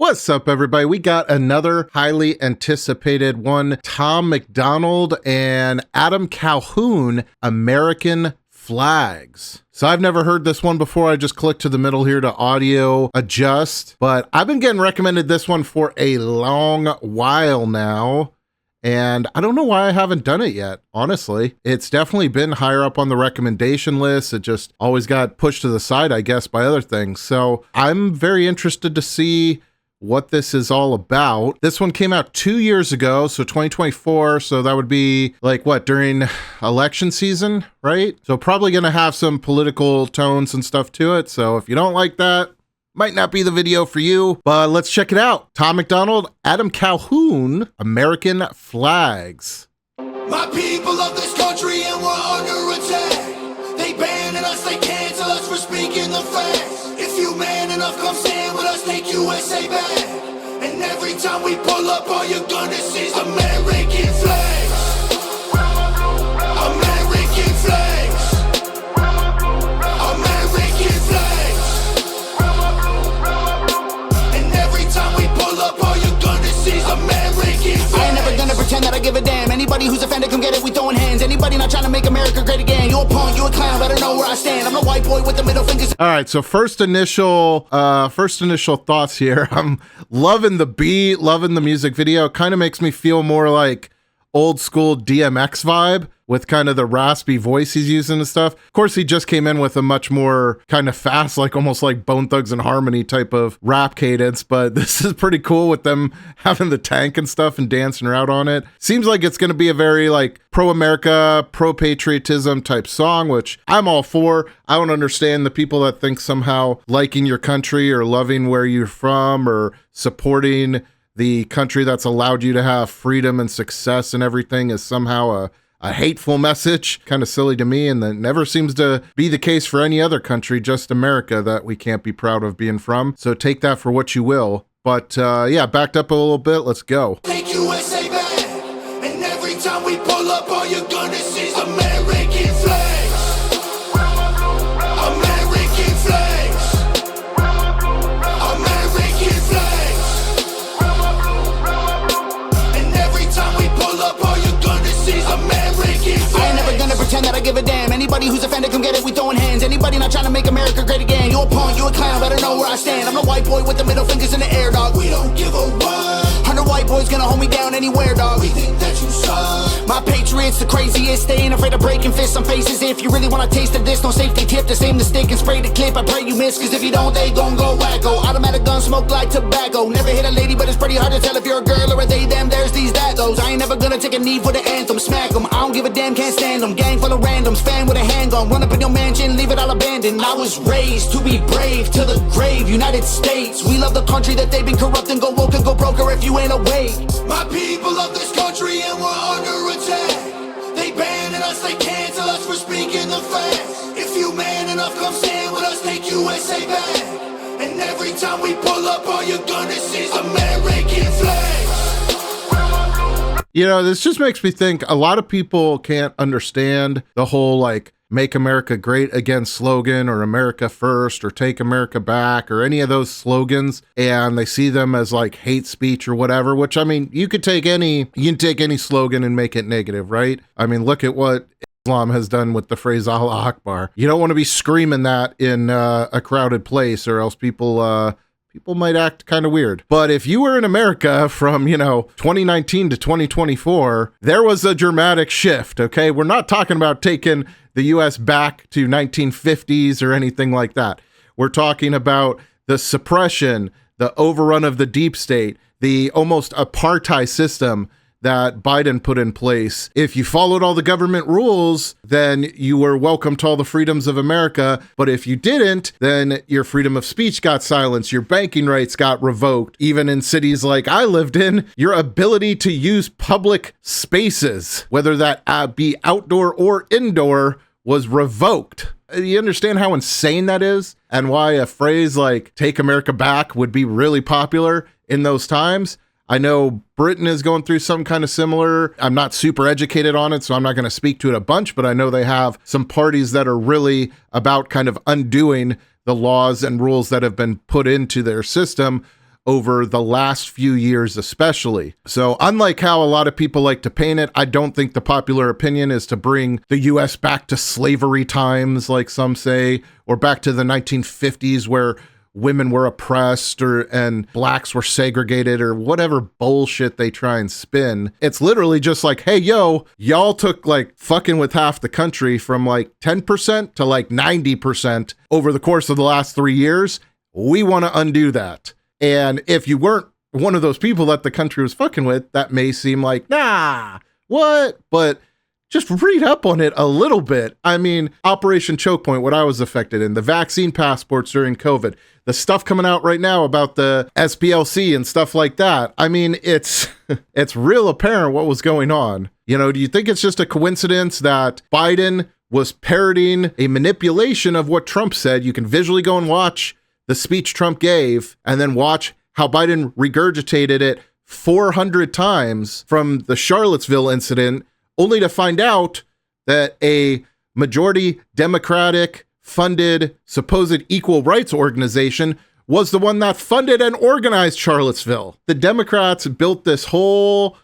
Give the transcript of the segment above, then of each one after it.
What's up, everybody? We got another highly anticipated one. Tom MacDonald and Adam Calhoun, American Flags. So I've never heard this one before. I just clicked to the middle here to audio adjust, but I've been getting recommended this one for a long while now. And I don't know why I haven't done it yet, honestly. It's definitely been higher up on the recommendation list. It just always got pushed to the side, I guess, by other things. So I'm very interested to see what this is all about. This one came out 2 years ago, so 2024. So that would be like what, during election season, right? So probably going to have some political tones and stuff to it. So if you don't like that, might not be the video for you, but let's check it out. Tom MacDonald, Adam Calhoun, American Flags. My people of this country and we're under attack. They banning us, they cancel us for speaking the facts. If you man enough, come stand with us, take USA back. And every time we pull up, all you're gonna see is American flags. American flags. American flags. And every time we pull up, all you're gonna see is American flags. I ain't never gonna pretend that I give a damn. Anybody who's offended, come get it, we throwing hands. Anybody not trying to make America great again, you a punk, you a clown, better know where I stand. I'm a white boy with the middle fingers. All right, so first initial thoughts here. I'm loving the beat, loving the music video. It kind of makes me feel more like old school DMX vibe with kind of the raspy voice he's using and stuff. Of course, he just came in with a much more kind of fast, like almost like Bone Thugs and Harmony type of rap cadence, but this is pretty cool with them having the tank and stuff and dancing around on it. Seems like it's going to be a very like pro-America, pro-patriotism type song, which I'm all for. I don't understand the people that think somehow liking your country or loving where you're from or supporting the country that's allowed you to have freedom and success and everything is somehow a hateful message. Kind of silly to me, and that never seems to be the case for any other country, just America, that we can't be proud of being from. So take that for what you will. But yeah, backed up a little bit. Let's go. Take USA back. And every time we pull up, all you're gonna see is American flags. American flags. American flags. And every time we pull up, all you're gonna see is American flags. I ain't never gonna pretend that I give a damn. Anybody who's offended, come get it, we throwing hands. Anybody not trying to make America great again, you a punk, you a clown, better know where I stand. I'm a white boy with the middle fingers in the air, dog. We don't give a what. 100 white boys gonna hold me down anywhere, dog. We think that you suck. My Patriots the craziest, they ain't afraid of breaking fists on faces. If you really wanna taste of this, no safety tip, the same the stick and spray the clip. I pray you miss, cause if you don't, they gon' go wacko. Automatic gun smoke like tobacco. Never hit a lady, but it's pretty hard to tell if you're a girl or a they, them, there's these, that, those. I ain't never gonna take a knee for the anthem, smack them. I don't give a damn, can't stand them. Gang full of randoms, fan with a handgun, run up in your mansion, leave it all abandoned. I was raised to be brave, to the grave, United States. We love the country that they've been corrupting, go woke and go broker if you ain't awake. My people of this country and we're under attack. They banning us, they cancel us for speaking the facts. If you man enough, come stand with us, take USA back. And every time we pull up, all you're gonna see is American flags. You know, this just makes me think a lot of people can't understand the whole like Make America Great Again slogan or America First or Take America Back or any of those slogans, and they see them as like hate speech or whatever, which I mean, you can take any slogan and make it negative, right? I mean, look at what Islam has done with the phrase Allah Akbar. You don't want to be screaming that in a crowded place or else people might act kind of weird. But if you were in America from, 2019 to 2024, there was a dramatic shift, okay? We're not talking about taking the U.S. back to 1950s or anything like that. We're talking about the suppression, the overrun of the deep state, the almost apartheid system that Biden put in place. If you followed all the government rules, then you were welcome to all the freedoms of America. But if you didn't, then your freedom of speech got silenced, your banking rights got revoked. Even in cities like I lived in, your ability to use public spaces, whether that be outdoor or indoor, was revoked. You understand how insane that is? And why a phrase like "Take America Back" would be really popular in those times? I know Britain is going through some kind of similar. I'm not super educated on it, so I'm not going to speak to it a bunch, but I know they have some parties that are really about kind of undoing the laws and rules that have been put into their system over the last few years especially. So unlike how a lot of people like to paint it, I don't think the popular opinion is to bring the US back to slavery times, like some say, or back to the 1950s where women were oppressed and blacks were segregated or whatever bullshit they try and spin. It's literally just like, hey, yo, y'all took like fucking with half the country from like 10% to like 90% over the course of the last 3 years. We want to undo that. And if you weren't one of those people that the country was fucking with, that may seem like, nah, what? But just read up on it a little bit. I mean, Operation Chokepoint, what I was affected in, the vaccine passports during COVID, the stuff coming out right now about the SPLC and stuff like that. I mean, it's real apparent what was going on. You know, do you think it's just a coincidence that Biden was parroting a manipulation of what Trump said? You can visually go and watch the speech Trump gave and then watch how Biden regurgitated it 400 times from the Charlottesville incident, only to find out that a majority Democratic funded supposed equal rights organization was the one that funded and organized Charlottesville. The Democrats built this whole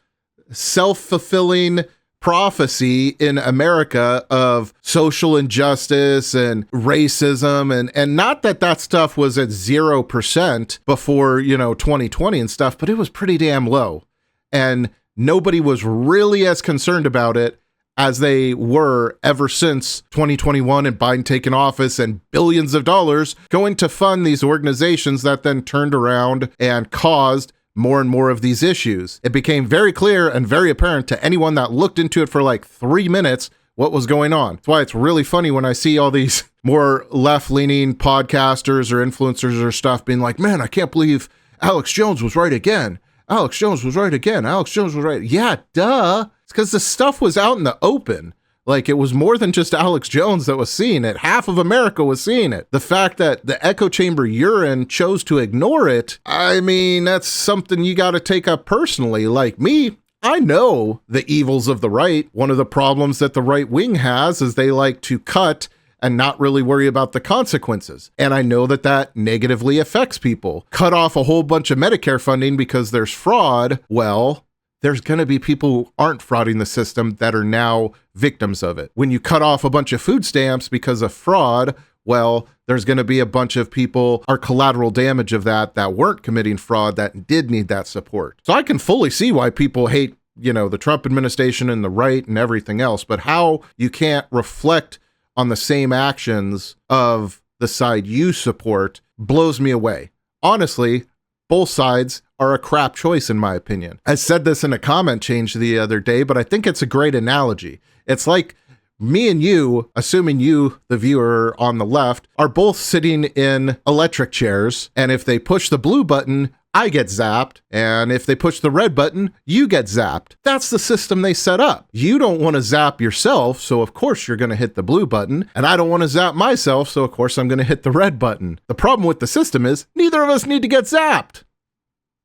self-fulfilling prophecy in America of social injustice and racism, and not that stuff was at 0% before, 2020 and stuff, but it was pretty damn low. And nobody was really as concerned about it as they were ever since 2021 and Biden taking office and billions of dollars going to fund these organizations that then turned around and caused more and more of these issues. It became very clear and very apparent to anyone that looked into it for like 3 minutes what was going on. That's why it's really funny when I see all these more left-leaning podcasters or influencers or stuff being like, man, I can't believe Alex Jones was right again. Alex Jones was right again. Alex Jones was right. Yeah, duh. It's because the stuff was out in the open. Like, it was more than just Alex Jones that was seeing it. Half of America was seeing it. The fact that the echo chamber you're in chose to ignore it, I mean, that's something you got to take up personally. Like me, I know the evils of the right. One of the problems that the right wing has is they like to cut and not really worry about the consequences. And I know that negatively affects people. Cut off a whole bunch of Medicare funding because there's fraud. Well, there's going to be people who aren't frauding the system that are now victims of it. When you cut off a bunch of food stamps because of fraud, well, there's going to be a bunch of people, our collateral damage of that weren't committing fraud that did need that support. So I can fully see why people hate, the Trump administration and the right and everything else, but how you can't reflect on the same actions of the side you support blows me away. Honestly, both sides are a crap choice in my opinion. I said this in a comment change the other day, but I think it's a great analogy. It's like me and you, assuming you, the viewer on the left, are both sitting in electric chairs, and if they push the blue button, I get zapped, and if they push the red button, you get zapped. That's the system they set up. You don't want to zap yourself, so of course you're going to hit the blue button, and I don't want to zap myself, so of course I'm going to hit the red button. The problem with the system is neither of us need to get zapped.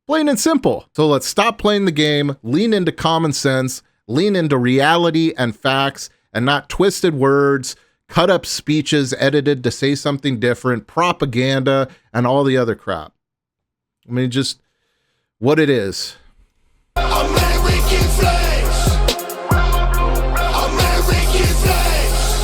Plain and simple. So let's stop playing the game, lean into common sense, lean into reality and facts, and not twisted words, cut up speeches edited to say something different, propaganda, and all the other crap. I mean, just what it is. American flags. American flags.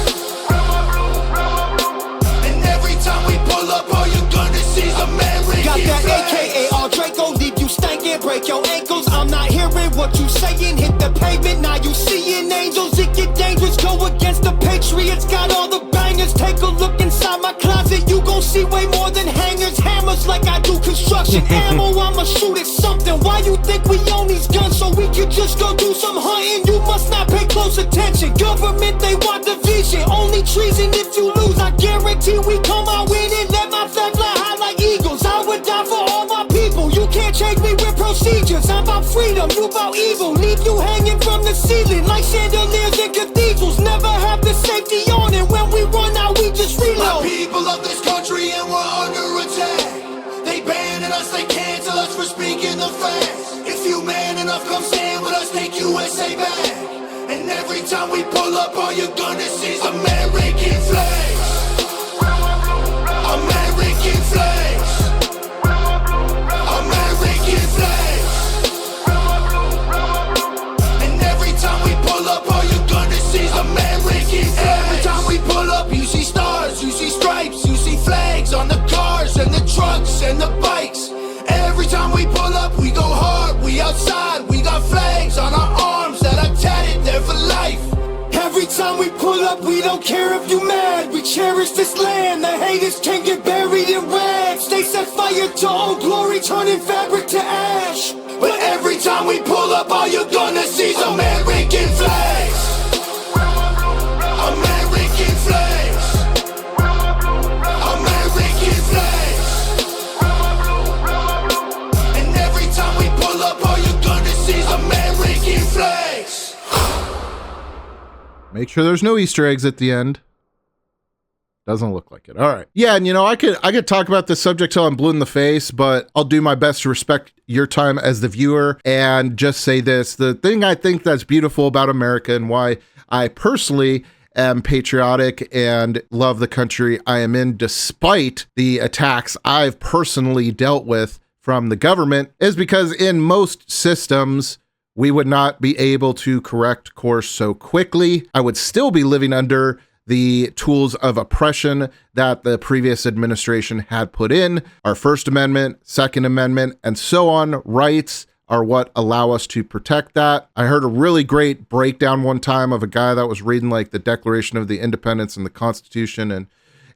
And every time we pull up, all you're gonna see is American Got that flags. AKA all Draco, leave you stankin', break your ankles. I'm not hearing what you saying. Hit the pavement, now you seeing angels. It get dangerous, go against the Patriots. Got all the bangers. Take a look inside my closet. You gon' see way more than hangers, hammers like I do construction ammo. I'ma shoot at something. Why you think we own these guns? So we could just go do some hunting. You must not pay close attention. Government, they want division. Only treason if you lose. I guarantee we come out winning. Let my flag fly high like eagles. I would die for all my people. You can't change me with procedures. I'm about freedom, you about evil. Leave you hanging from the ceiling like chandeliers in cathedrals. Never have the safety on, and when we run out, we just My reload. people of this country and we're under attack. They banning us, they cancel us for speaking the facts. If you man enough, come stand with us, take USA back. And every time we pull up, all you're gonna see is American flags. American flags. American every time we pull up, we go hard. We outside, we got flags on our arms that are tatted there for life. Every time we pull up, we don't care if you mad. We cherish this land, the haters can't get buried in rags. They set fire to old glory, turning fabric to ash. But every time we pull up, all you're gonna see is American flags. American flags. American flags. And every time we pull up, all you're gonna see is American flags. Make sure there's no Easter eggs at the end. Doesn't look like it. All right. Yeah, and I could talk about this subject till I'm blue in the face, but I'll do my best to respect your time as the viewer and just say this. The thing I think that's beautiful about America and why I personally am patriotic and love the country I am in, despite the attacks I've personally dealt with from the government, is because in most systems, we would not be able to correct course so quickly. I would still be living under the tools of oppression that the previous administration had put in. Our First Amendment, Second Amendment, and so on rights are what allow us to protect that. I heard a really great breakdown one time of a guy that was reading like the Declaration of the Independence and the Constitution and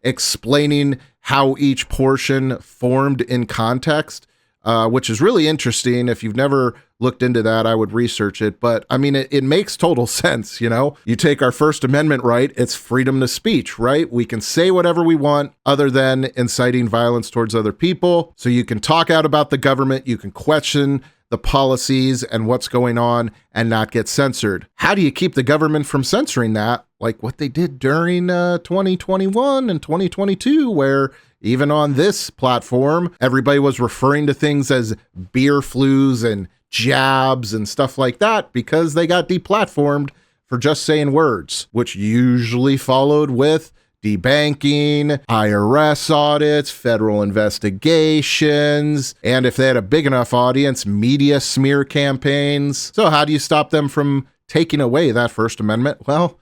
explaining how each portion formed in context, which is really interesting. If you've never looked into that, I would research it. But I mean, it makes total sense. You take our First Amendment right, it's freedom to speech, right? We can say whatever we want other than inciting violence towards other people. So you can talk out about the government, you can question the policies and what's going on and not get censored. How do you keep the government from censoring that? Like what they did during 2021 and 2022, where even on this platform, everybody was referring to things as beer flus and jabs and stuff like that because they got deplatformed for just saying words, which usually followed with debanking, IRS audits, federal investigations, and if they had a big enough audience, media smear campaigns. So how do you stop them from taking away that First Amendment? Well,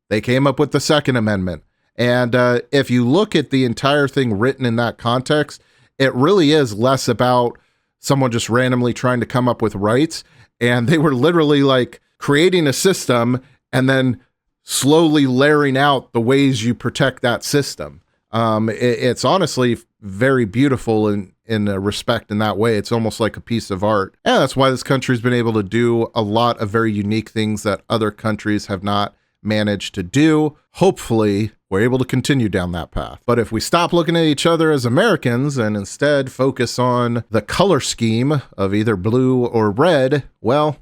they came up with the Second Amendment. And if you look at the entire thing written in that context, it really is less about someone just randomly trying to come up with rights. And they were literally like creating a system and then slowly layering out the ways you protect that system. It's honestly very beautiful in a respect in that way. It's almost like a piece of art. And that's why this country's been able to do a lot of very unique things that other countries have not managed to do. Hopefully, we're able to continue down that path. But if we stop looking at each other as Americans and instead focus on the color scheme of either blue or red, well,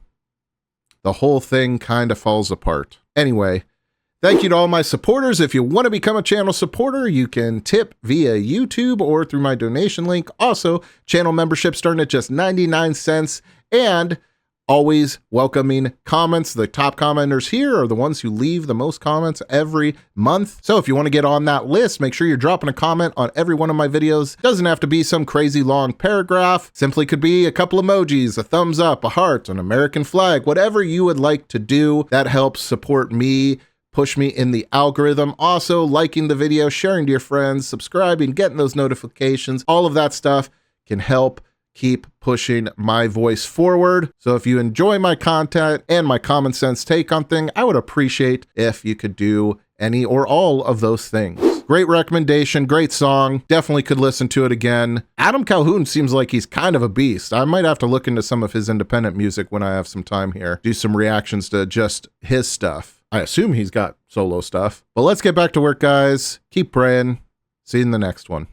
the whole thing kind of falls apart. Anyway, thank you to all my supporters. If you want to become a channel supporter, you can tip via YouTube or through my donation link. Also, channel membership starting at just 99 cents and always welcoming comments. The top commenters here are the ones who leave the most comments every month. So if you want to get on that list, make sure you're dropping a comment on every one of my videos. Doesn't have to be some crazy long paragraph. Simply could be a couple emojis, a thumbs up, a heart, an American flag, whatever you would like to do. That helps support me, push me in the algorithm. Also, liking the video, sharing to your friends, subscribing, getting those notifications, all of that stuff can help keep pushing my voice forward. So if you enjoy my content and my common sense take on things, I would appreciate if you could do any or all of those things. Great recommendation, great song. Definitely could listen to it again. Adam Calhoun seems like he's kind of a beast. I might have to look into some of his independent music when I have some time here. Do some reactions to just his stuff. I assume he's got solo stuff. But let's get back to work, guys. Keep praying. See you in the next one.